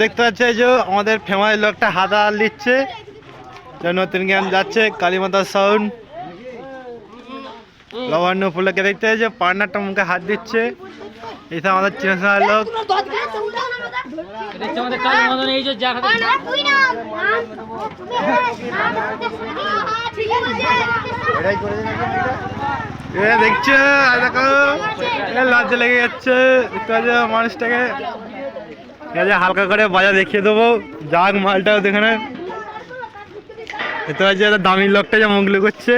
দেখতে পাচ্ছে যে আমাদের ফেমাস লোকটা হাতা নিচ্ছে, নতুন জ্ঞান যাচ্ছে কালীমাতা সাউন্ড লবণ্য ফুলকে দেখতে যে পার্টনারটা মুখে হাত দিচ্ছে। এটা আমাদের চেনা লোক। দেখছো দেখো লজ্জা লেগে যাচ্ছে মানুষটাকে। হালকা করে বাজা দেখিয়ে দেবো, যাক মালটাও দেখে দামি লোকটা যে মুগলি করছে।